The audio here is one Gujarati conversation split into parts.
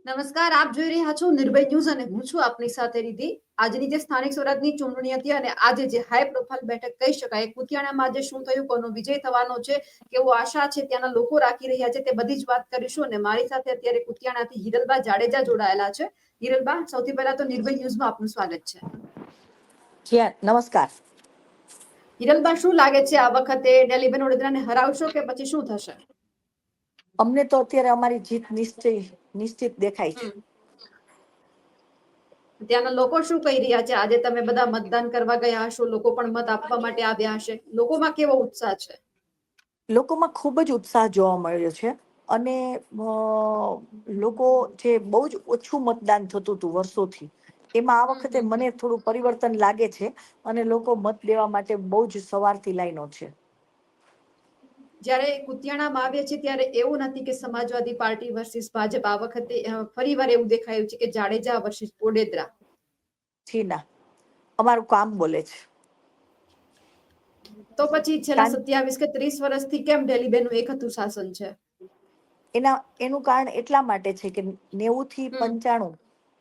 નમસ્કાર, આપ જોઈ રહ્યા છો નિર્ભય ન્યૂઝ અને હું છું આપની સાથે રીધિ. આજની જે સ્થાનિક સ્વરાજની ચૂંટણી હતી અને આજે જે હાઈ પ્રોફાઇલ બેઠક કહી શકાય, કુતિયાણામાં આજે શું થયું, કોનો વિજય થવાનો છે, કેવો આશા છે, ત્યાંના લોકો રાખી રહ્યા છે, તે બધી જ વાત કરીશું. અને મારી સાથે અત્યારે કુતિયાણાથી હિરલબા જાડેજા જોડાયેલા છે. હિરલબા, સૌથી પહેલા તો નિર્ભય ન્યૂઝમાં આપનું સ્વાગત છે. નમસ્કાર. હિરલબા, શું લાગે છે આ વખતે ડેલીબેન વડોદરાને હરાવશો કે પછી શું થશે? અમને તો અત્યારે અમારી જીત નિશ્ચિત દેખાય છે. ત્યાંના લોકો શું કહી રહ્યા છે? આજે તમે બધા મતદાન કરવા ગયા હશો, લોકો પણ મત આપવા માટે આવ્યા હશે, લોકોમાં કેવો ઉત્સાહ છે? લોકોમાં ખૂબ જ ઉત્સાહ જોવા મળ્યો છે. અને લોકો જે બહુ જ ઓછું મતદાન થતું હતું વર્ષોથી, એમાં આ વખતે મને થોડું પરિવર્તન લાગે છે. અને લોકો મત દેવા માટે બહુ જ સવારથી લાઈનો છે. જયારે કુતિયાણામાં આવ્યા છે ત્યારે એવું નથી કે સમાજવાદી પાર્ટી વર્સિસ ભાજપ, આ વખતે ફરી વાર એવું દેખાયું છે કે જાડેજા વર્સિસ ઓડેદરા. ના, અમારું કામ બોલે છે. તો પછી છેલ્લા 27 કે 30 વર્ષથી કેમ ડેલીબેનનું એક હતું શાસન છે? એનું કારણ એટલા માટે છે કે 90 થી 95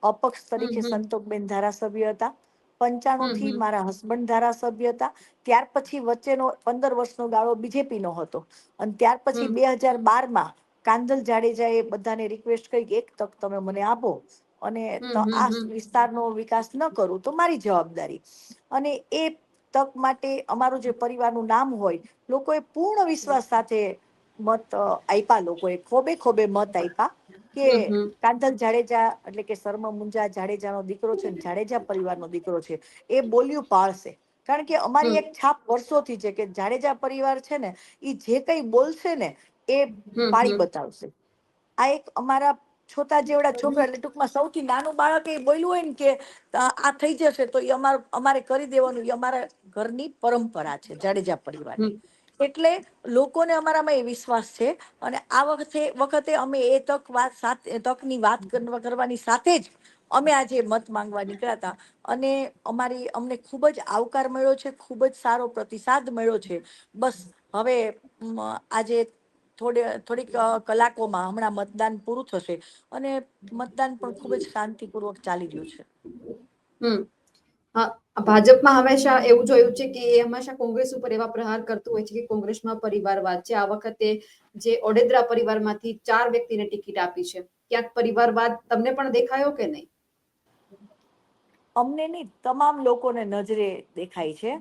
અપક્ષ તરીકે સંતોકબેન ધારાસભ્ય હતા. 95 થી મારા હસબન્ડ ધારાસભ્ય હતા. ત્યાર પછી વચ્ચેનો 15 વર્ષનો ગાળો બીજેપી નો હતો. અને ત્યાર પછી 2012માં કાંધલ જાડેજા એ બધાને રિક્વેસ્ટ કરી કે એક તક તમે મને આપો, અને આ વિસ્તારનો વિકાસ ન કરું તો મારી જવાબદારી. અને એ તક માટે અમારું જે પરિવારનું નામ હોય, લોકોએ પૂર્ણ વિશ્વાસ સાથે મત આપ્યા. લોકોએ ખોબે ખોબે મત આપ્યા કે કાંધલ જાડેજા, એટલે કે શર્મા મુંજા જાડેજાનો દીકરો છે, જાડેજા પરિવારનો દીકરો છે, એ બોલ્યું પાળશે. કારણ કે અમારી એક છાપ વર્ષોથી છે કે જાડેજા પરિવાર છે ને, એ જે કઈ બોલશે ને એ પાળી બતાવશે. આ એક અમારા છોટા જેવડા છોકરા, એટલે ટૂંકમાં સૌથી નાનું બાળક એ બોલ્યું હોય ને કે આ થઈ જશે તો એ અમારે કરી દેવાનું, એ અમારા ઘરની પરંપરા છે જાડેજા પરિવારની. એટલે લોકોને અમારામાં એ વિશ્વાસ છે. અને આ વખતે અમે એ તકની વાત કરવાની સાથે જ અમે આજે મત માંગવા નીકળ્યા હતા. અને અમને ખૂબ જ આવકાર મળ્યો છે, ખૂબ જ સારો પ્રતિસાદ મળ્યો છે. બસ હવે આજે થોડીક કલાકોમાં હમણાં મતદાન પૂરું થશે. અને મતદાન પણ ખૂબ જ શાંતિપૂર્વક ચાલી રહ્યું છે. ભાજપમાં હંમેશા એવું જોયું છે કે એ હંમેશા કોંગ્રેસ ઉપર એવા પ્રહાર કરતું હોય છે કે કોંગ્રેસમાં પરિવારવાદ છે. આ વખતે જે ઓડેદરા પરિવારમાંથી 4 વ્યક્તિને ટિકિટ આપી છે, ક્યાંક પરિવારવાદ તમને પણ દેખાયો કે નહીં? અમને નહીં, તમામ લોકોને નજરે દેખાય છે.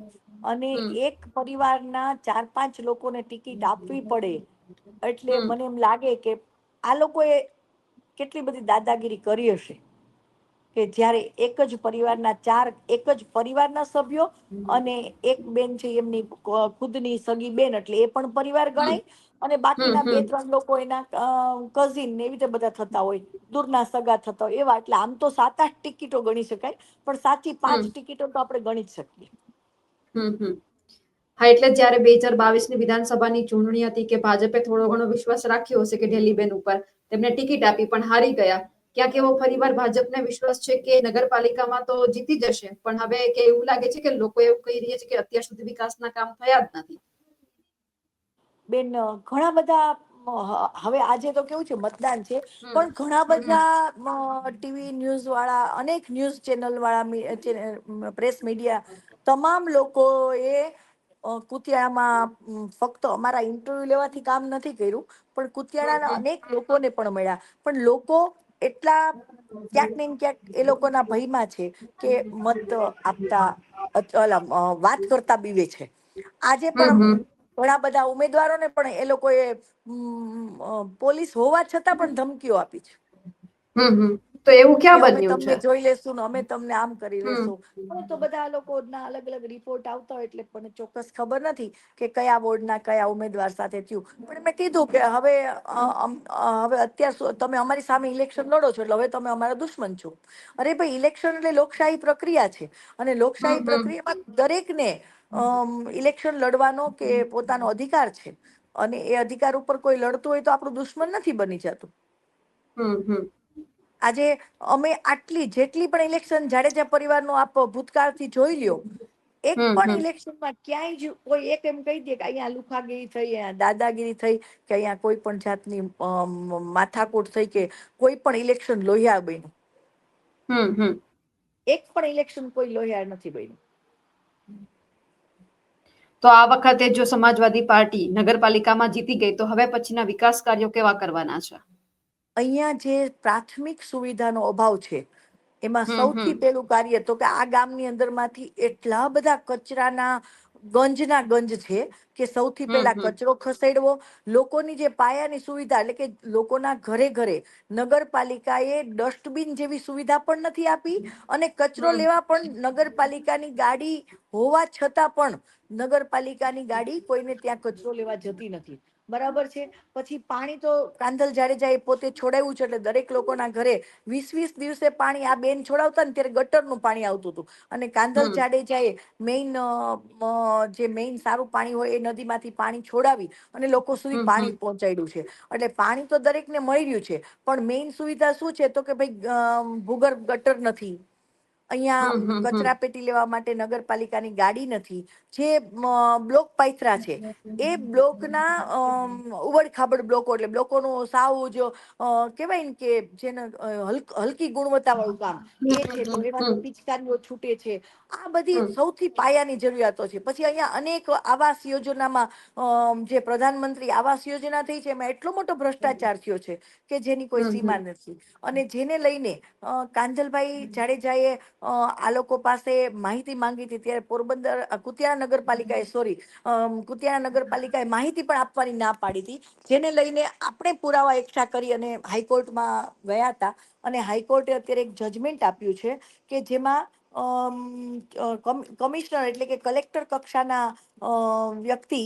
અને એક પરિવારના 4-5 લોકોને ટિકિટ આપવી પડે એટલે મને એમ લાગે કે આ લોકોએ કેટલી બધી દાદાગીરી કરી હશે કે જ્યારે એક જ પરિવારના સભ્યો અને એક બેન છે એમની ખુદની સગી બેન, એટલે એ પણ પરિવાર ગણાય. અને બાકીના 2-3 લોકો એના કઝિન ને એવી રીતે બધા થતા હોય, દૂરના સગા થતા હોય એવા. એટલે આમ તો 7-8 ટિકિટો ગણી શકાય, પણ સાચી 5 ટિકિટો તો આપણે ગણી જ શકીએ. હા, એટલે જયારે 2022ની વિધાનસભાની ચૂંટણી હતી કે ભાજપે થોડો ઘણો વિશ્વાસ રાખ્યો હશે કે ઢેલીબેન ઉપર, તેમને ટિકિટ આપી પણ હારી ગયા. ક્યાંક એવો ફરીવાર ભાજપને વિશ્વાસ છે કે નગરપાલિકામાં તો જીતી જશે, પણ હવે કે એવું લાગે છે કે લોકો એવું કહી રહ્યા છે કે અત્યાર સુધી વિકાસના કામ થયા જ નથી. બેન, ઘણા બધા હવે આજે તો કેવું છે, મતદાન છે, પણ ઘણા બધા ટીવી ન્યૂઝ વાળા, અનેક ન્યૂઝ ચેનલ વાળા, પ્રેસ મીડિયા, તમામ લોકો એ કુતિયામાં ફક્ત અમારા ઇન્ટરવ્યુ લેવાથી કામ નથી કર્યું, પણ કુતિયાણાના અનેક લોકોને પણ મળ્યા. પણ લોકો એટલા ક્યાંક ને ક્યાંક એ લોકોના ભયમાં છે કે મત આપતા વાત કરતા બીવે છે. આજે પણ ઘણા બધા ઉમેદવારોને પણ એ લોકોએ પોલીસ હોવા છતાં પણ ધમકીઓ આપી છે. તો એવું કે ક્યાં અમે બન્યું તમને છે? જોઈ લેશું ને અમે તમને આમ કરી લેશું. હવે તો બધા લોકોના અલગ અલગ રિપોર્ટ આવતા હોય એટલે મને ચોક્કસ ખબર નથી કે કયા વોર્ડના કયા ઉમેદવાર સાથે થયું. પણ મેં કીધું કે હવે તમે અમારી સામે ઇલેક્શન લડો છો એટલે હવે તમે અમારા દુશ્મન છો. અરે ભાઈ, ઇલેક્શન એટલે લોકશાહી પ્રક્રિયા છે, અને લોકશાહી પ્રક્રિયામાં દરેકને ઇલેક્શન લડવાનો કે પોતાનો અધિકાર છે. અને એ અધિકાર ઉપર કોઈ લડતું હોય તો આપણું દુશ્મન નથી બની જતું. આજે અમે જેટલી પણ ઇલેક્શન જાડેજા પરિવારનો આપ ભૂતકાળથી જોઈ લ્યો, એક પણ ઇલેક્શનમાં ક્યાંય જ કોઈ એક એમ કહી દે કે અહીંયા લુખાગીરી થઈ, અહીંયા દાદાગીરી થઈ, કે અહીંયા કોઈ પણ જાતની માથાકૂટ થઈ, કે કોઈ પણ ઇલેક્શન લોહિયાળ બન્યું. એક પણ ઇલેક્શન કોઈ લોહિયાળ નથી બન્યું. તો આ વખતે જો સમાજવાદી પાર્ટી નગરપાલિકામાં જીતી ગઈ તો હવે પછીના વિકાસ કાર્યો કેવા કરવાના છે? અહીંયા જે પ્રાથમિક સુવિધાનો અભાવ છે એમાં સૌથી પહેલું કાર્ય તો કે આ ગામની અંદરમાંથી એટલા બધા કચરાના ગંજ છે કે સૌથી પહેલા કચરો ખસેડવો, લોકોની જે પાયાની સુવિધા એટલે કે લોકોના ઘરે ઘરે નગરપાલિકાએ ડસ્ટબિન જેવી સુવિધા પણ નથી આપી, અને કચરો લેવા પણ નગરપાલિકાની ગાડી હોવા છતાં પણ નગરપાલિકાની ગાડી કોઈને ત્યાં કચરો લેવા જતી નથી. બરાબર છે. પછી પાણી તો કાંધલ જાડેજાએ પોતે છોડાવ્યું છે, એટલે દરેક લોકોના ઘરે 20-20 દિવસે પાણી આ બેન છોડાવતા ને ત્યારે ગટરનું પાણી આવતું હતું, અને કાંધલ જાડેજાએ મેઇન સારું પાણી હોય એ નદીમાંથી પાણી છોડાવી અને લોકો સુધી પાણી પહોંચાડ્યું છે. એટલે પાણી તો દરેકને મળી રહ્યું છે, પણ મેઇન સુવિધા શું છે તો કે ભાઈ ભૂગર્ભ ગટર નથી અહીંયા, કચરા પેટી લેવા માટે નગરપાલિકાની ગાડી નથી, જે બ્લોક પાથરા છે એ બ્લોકના ઉબડ ખાબડ બ્લોકો, એટલે બ્લોકોનું સાવ જો કેવાય ને કે જેને હલકી ગુણવત્તા વાળું કામ એ છે, તો એમાંથી પિચકારીઓ છૂટે છે. આ બધી સૌથી પાયાની જરૂરિયાતો છે. પછી અહીંયા અનેક આવાસ યોજનામાં જે પ્રધાનમંત્રી આવાસ યોજના થઈ છે એમાં એટલો મોટો ભ્રષ્ટાચાર થયો છે કે જેની કોઈ સીમા નથી. અને જેને લઈને કાંજલભાઈ જાડેજાએ આ લોકો પાસે માહિતી માંગી હતી, ત્યારે પોરબંદર કુતિયાણા નગરપાલિકાએ કુતિયાણા નગરપાલિકાએ માહિતી પણ આપવાની ના પાડી હતી, જેને લઈને આપણે પુરાવા એકઠા કરી અને હાઈકોર્ટમાં ગયા હતા, અને હાઈકોર્ટે અત્યારે એક જજમેન્ટ આપ્યું છે કે જેમાં કમિશનર એટલે કે કલેક્ટર કક્ષાના વ્યક્તિ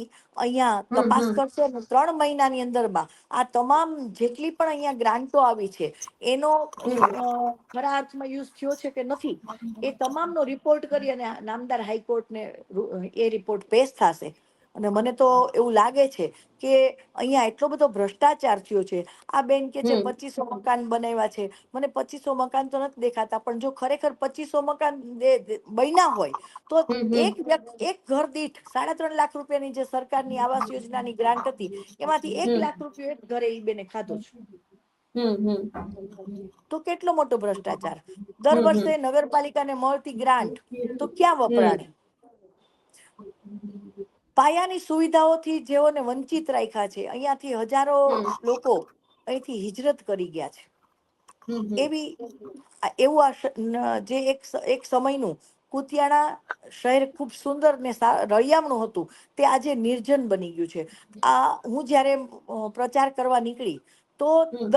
અહીંયા તપાસ કરશે અને 3 મહિનાની અંદરમાં આ તમામ જેટલી પણ અહીંયા ગ્રાન્ટો આવી છે એનો ખરા અર્થમાં યુઝ થયો છે કે નથી, એ તમામનો રિપોર્ટ કરી અને નામદાર હાઈકોર્ટને એ રિપોર્ટ પેશ થશે. અને મને તો એવું લાગે છે કે અહીંયા એટલો બધો ભ્રષ્ટાચાર થયો છે. આ બેન કે છે 2500 મકાન બનાવ્યા છે, મને 2500 મકાન તો નથી દેખાતા, પણ જો ખરેખર 2500 મકાન બન્યા હોય તો એક ઘર દીઠ 3.5 લાખ રૂપિયાની જે સરકારની આવાસ યોજનાની ગ્રાન્ટ હતી એમાંથી 1 લાખ રૂપિયો એક ઘરે ઈ બેને ખાધો છે. તો કેટલો મોટો ભ્રષ્ટાચાર. દર વર્ષે નગરપાલિકાને મળતી ગ્રાન્ટ તો ક્યાં વપરાણી? પાયાની સુવિધાઓથી જેઓને વંચિત રાખ્યા છે, અહીંયાથી હજારો લોકો અહીંથી હિજરત કરી ગયા છે. એવું જે એક સમયનું કુતિયાણા શહેર ખૂબ સુંદર ને રળિયામણું હતું તે આજે નિર્જન બની ગયું છે. હું જ્યારે પ્રચાર કરવા નીકળી તો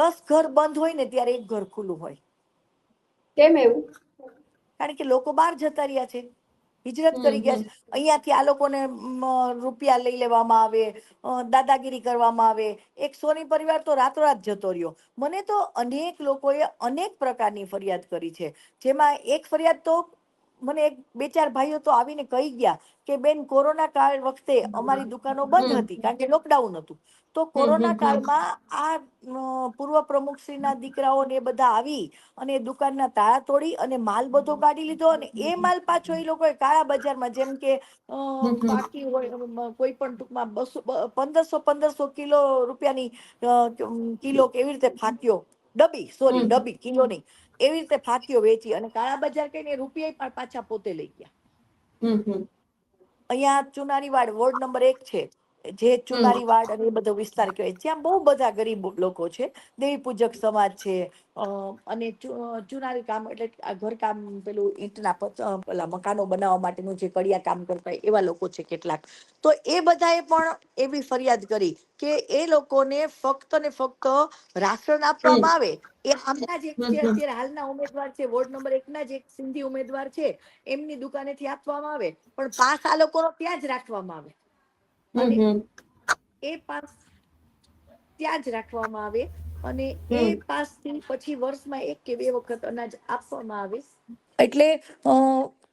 10 ઘર બંધ હોય ને ત્યારે એક ઘર ખુલ્લું હોય. કેમ એવું? કારણ કે લોકો બહાર જતા રહ્યા છે, હિજરત કરી ગયા છે. અહીંયાથી આ લોકોને રૂપિયા લઈ લેવામાં આવે, દાદાગીરી કરવામાં આવે. એક સોની પરિવાર તો રાતોરાત જતો રહ્યો. મને તો અનેક લોકોએ અનેક પ્રકારની ફરિયાદ કરી છે, જેમાં એક ફરિયાદ તો મને 2-4 ભાઈઓ તો આવીને કહી ગયા કે બેન, કોરોના કાળ વખતે અમારી દુકાનો બંધ હતી કારણ કે લોકડાઉન હતું, તો કોરોના કાળમાં આ પૂર્વ પ્રમુખશ્રીના દીકરાઓ ને એ બધા આવી અને દુકાનના તાળા તોડી અને માલ બધો કાઢી લીધો, અને એ માલ પાછો એ લોકોએ કાળા બજારમાં, જેમ કે બાકી હોય કોઈ પણ ટૂંકમાં 1500 કિલો રૂપિયાની કિલો કેવી રીતે ફાટ્યો, ડબ્બી કિલો નહીં, એવી રીતે ફાકીઓ વેચી અને કાળા બજાર કહીને રૂપિયા પણ પાછા પોતે લઈ ગયા. અહીંયા ચુનારી વાડ વોર્ડ નંબર 1 છે, જે ચુનારી વાડ અને એ બધો વિસ્તાર કહેવાય, જ્યાં બહુ બધા ગરીબ લોકો છે, દેવી પૂજક સમાજ છે, અને ચુનારી કામ એટલે ઘરકામ, પેલું ઈંટના પેલા મકાનો બનાવવા માટેનું જે કડિયા કામ કરતા એવા લોકો છે કેટલાક. તો એ બધાએ પણ એવી ફરિયાદ કરી કે એ લોકોને ફક્ત ને ફક્ત રાશન આપવામાં આવે. એ આમના જે અત્યારે હાલના ઉમેદવાર છે, વોર્ડ નંબર 1 ના જે એક સિંધી ઉમેદવાર છે, એમની દુકાનેથી આપવામાં આવે, પણ પાસ આ લોકોનો ત્યાં જ રાખવામાં આવે, અને એ પાસ ત્યાં જ રાખવામાં આવે, અને એ પાસથી પછી વર્ષમાં 1 કે 2 વખત અનાજ આપવામાં આવે. એટલે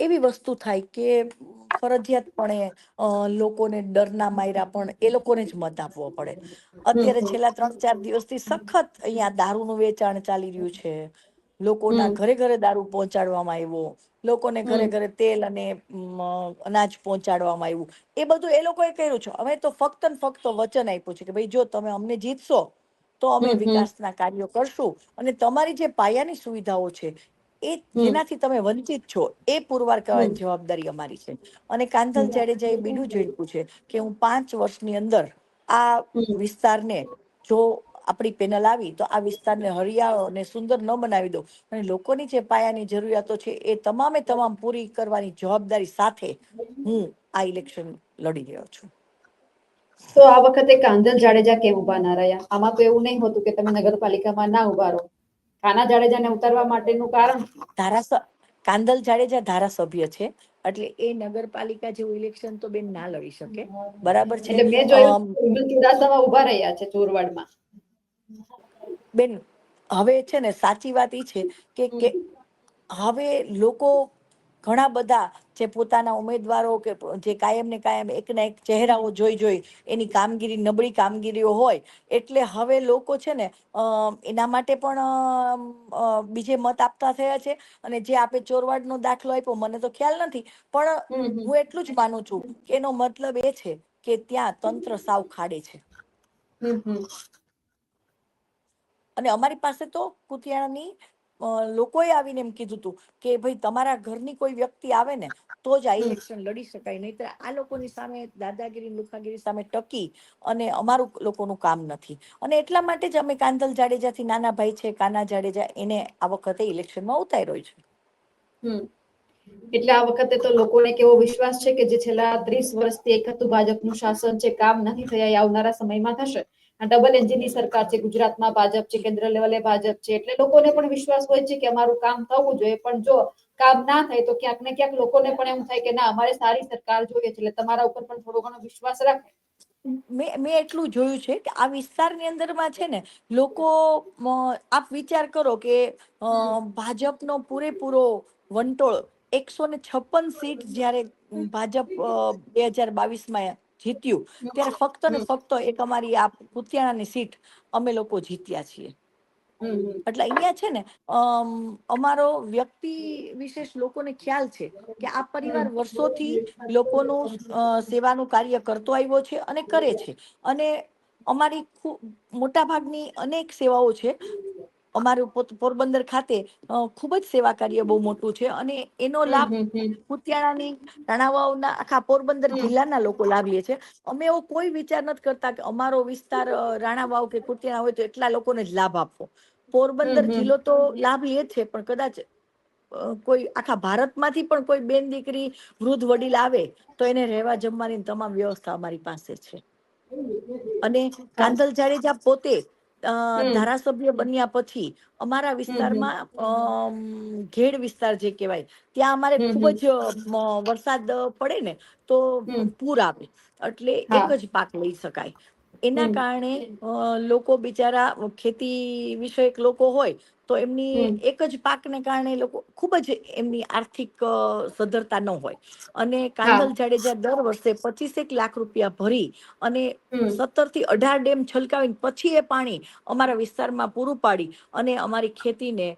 એવી વસ્તુ થાય કે ફરજિયાતપણે લોકોને ડરના માર્યા પણ એ લોકોને જ મત આપવો પડે. અત્યારે છેલ્લા 3-4 દિવસથી સખત અહીંયા દારૂનું વેચાણ ચાલી રહ્યું છે, લોકોના ઘરે ઘરે દારૂ પહોંચાડવામાં આવ્યો, લોકોને ઘરે ઘરે તેલ અને અનાજ પહોંચાડવામાં આવ્યું. એ બધું એ લોકોએ કર્યું છે. અમે તો ફક્ત ને ફક્ત વચન આપ્યું છે કે ભાઈ જો તમે અમને જીતશો તો અમે વિકાસના કાર્યો કરશું અને તમારી જે પાયાની સુવિધાઓ છે એ જેનાથી તમે વંચિત છો એ પુરવાર કરવાની જવાબદારી અમારી છે. અને કાંધલ જાડેજાએ બીડું ઝડપ્યું છે કે હું 5 વર્ષની અંદર આ વિસ્તારને, જો આપણી પેનલ આવી તો આ વિસ્તારને હરિયાળો અને સુંદર ન બનાવી દો અને લોકોની જે પાયાની જરૂરિયાતો છે એ તમામે તમામ પૂરી કરવાની જવાબદારી સાથે હું આ ઇલેક્શન લડી રહ્યો છું. તો આ વખતે કાંધલ જાડેજા કેમ ઉભા ના રહ્યા? આમાં તો એવું નહીં હોતું કે તમે નગરપાલિકામાં ના ઉભા રહો. કાના જાડેજાને ઉતારવા માટેનું કારણ? કાંધલ જાડેજા ધારાસભ્ય છે એટલે એ નગરપાલિકા જેવું ઇલેક્શન તો બેન ના લડી શકે. બરાબર છે. એટલે મેં જોયું ચુડાસમા ઉભા રહ્યા છે ચોરવાડમાં. બેન હવે છે ને સાચી વાત ઈ છે કે હવે લોકો ઘણા બધા જે પોતાના ઉમેદવારો કે જે કાયમ ને કાયમ એકના એક ચહેરાઓ જોઈ એની કામગીરી, નબળી કામગીરીઓ હોય એટલે હવે લોકો છે ને એના માટે પણ બીજે મત આપતા થયા છે. અને જે આપે ચોરવાડનો દાખલો આપ્યો મને તો ખ્યાલ નથી, પણ હું એટલું જ માનું છું કે એનો મતલબ એ છે કે ત્યાં તંત્ર સાવ ખાડે છે. અને અમારી પાસે તો કુતિયાણાની લોકોએ આવીને એમ કીધું હતું કે ભાઈ તમારા ઘરની કોઈ વ્યક્તિ આવે ને તો જ આ ઇલેક્શન લડી શકાય, નહીં તો આ લોકોની સામે દાદાગીરી લુખાગીરી સામે ટકી અને અમારું લોકોનું કામ નથી. અને એટલા માટે જ અમે કાંધલ જાડેજાથી નાના ભાઈ છે કાના જાડેજા એને આ વખતે ઇલેક્શનમાં ઉતાર્યો છે. એટલે આ વખતે તો લોકોને કેવો વિશ્વાસ છે કે જે છેલ્લા 30 વર્ષથી એક હતું ભાજપનું શાસન છે, કામ નથી થયા, એ આવનારા સમયમાં થશે. આ ડબલ એન્જિનની સરકાર છે, ગુજરાતમાં ભાજપ છે, કેન્દ્ર લેવલે ભાજપ છે, એટલે લોકોને પણ વિશ્વાસ હોય છે કે અમારું કામ થવું જોઈએ. પણ જો કામ ના થાય તો ક્યાંક ને ક્યાંક લોકોને પણ એમ થાય કે ના અમારે સારી સરકાર જોઈએ છે, એટલે તમારા ઉપર પણ થોડો ઘણો વિશ્વાસ રાખે. મેં એટલું જોયું છે કે આ વિસ્તારની અંદરમાં છે ને લોકો, આપ વિચાર કરો કે ભાજપનો પૂરેપૂરો વંટોળ 156 સીટ જ્યારે ભાજપ 2022માં જીત્યું ત્યારે ફક્ત ને ફક્ત એક અમારી આ કુતિયાણાની સીટ અમે લોકો જીત્યા છીએ. એટલે અહીંયા છે ને અમારો વ્યક્તિ વિશેષ લોકોને ખ્યાલ છે કે આ પરિવાર વર્ષોથી લોકોનું સેવાનું કાર્ય કરતો આવ્યો છે અને કરે છે. અને અમારી મોટા ભાગની અનેક સેવાઓ છે. અમારું પોરબંદર ખાતે ખૂબ જ સેવા કાર્ય બહુ મોટું છે અને એનો લાભ કુતિયાણાની રાણાવાવના આખા પોરબંદર જિલ્લાના લોકો લાભ લે છે. અમે એવો કોઈ વિચાર નથી કરતા કે અમારો વિસ્તાર રાણાવાવ કે કુતિયાણા હોય તો એટલા લોકોને જ લાભ આપવો. પોરબંદર જિલ્લો તો લાભ લે છે, પણ કદાચ કોઈ આખા ભારતમાંથી પણ કોઈ બેન દીકરી વૃદ્ધ વડીલ આવે તો એને રહેવા જમવાની તમામ વ્યવસ્થા અમારી પાસે છે. અને કાંધલ જાડેજા પોતે ધારાસભ્ય બન્યા પછી અમારા વિસ્તારમાં ઘેડ વિસ્તાર જે કહેવાય ત્યાં અમારે ખૂબ જ વરસાદ પડે ને તો પૂર આવે એટલે એક જ પાક લઈ શકાય. એના કારણે લોકો બિચારા ખેતી વિષયક લોકો હોય તો એમની એક જ પાકને કારણે લોકો ખૂબ જ એમની આર્થિક સદ્ધરતા ન હોય. અને કાંધલ જાડેજા દર વર્ષે 25 લાખ રૂપિયા ભરી અને 17 થી 18 ડેમ છલકાવીને પછી એ પાણી અમારા વિસ્તારમાં પૂરું પાડી અને અમારી ખેતીને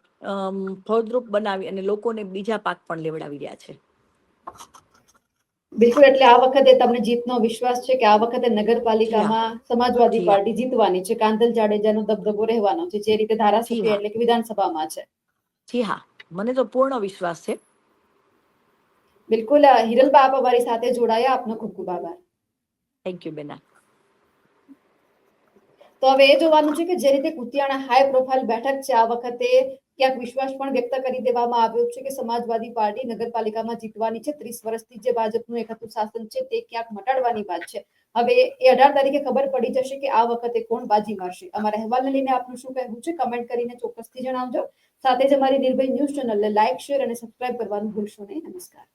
ફળદ્રુપ બનાવી અને લોકોને બીજા પાક પણ લેવડાવી રહ્યા છે. બિલકુલ, એટલે આ વખતે તમને જીતનો વિશ્વાસ છે કે આ વખતે જી હા, નગરપાલિકામાં સમાજવાદી જી હા, પાર્ટી જીતવાની છે, કાંધલ જાડેજાનો દબદબો રહેવાનો છે, જે રીતે જી ધારાસભ્ય હા, એટલે કે વિધાનસભામાં છે. જી હા, મને તો પૂર્ણ વિશ્વાસ છે. બિલકુલ, હિરલબા આપ અમારી સાથે જોડાયા, આપનો ખૂબ ખૂબ આભાર. થેન્ક યુ બેના. તો હવે એ જોવાનું છે કે જે રીતે કુતિયાણા હાઈ પ્રોફાઇલ બેઠક છે, આ વખતે ક્યાંક વિશ્વાસ પણ વ્યક્ત કરી દેવામાં આવ્યો છે કે સમાજવાદી પાર્ટી નગરપાલિકામાં જીતવાની છે. 30 વર્ષથી જે ભાજપનું એક હતું શાસન છે તે ક્યાંક મટાડવાની વાત છે. હવે એ 18 તારીખે ખબર પડી જશે કે આ વખતે કોણ બાજી મારશે. અમારા અહેવાલને લઈને આપનું શું કહેવું છે કમેન્ટ કરીને ચોક્કસથી જણાવજો. સાથે જ અમારી નિર્ભય ન્યૂઝ ચેનલને લાઈક, શેર અને સબસ્ક્રાઇબ કરવાનું ભૂલશો નહીં. નમસ્કાર.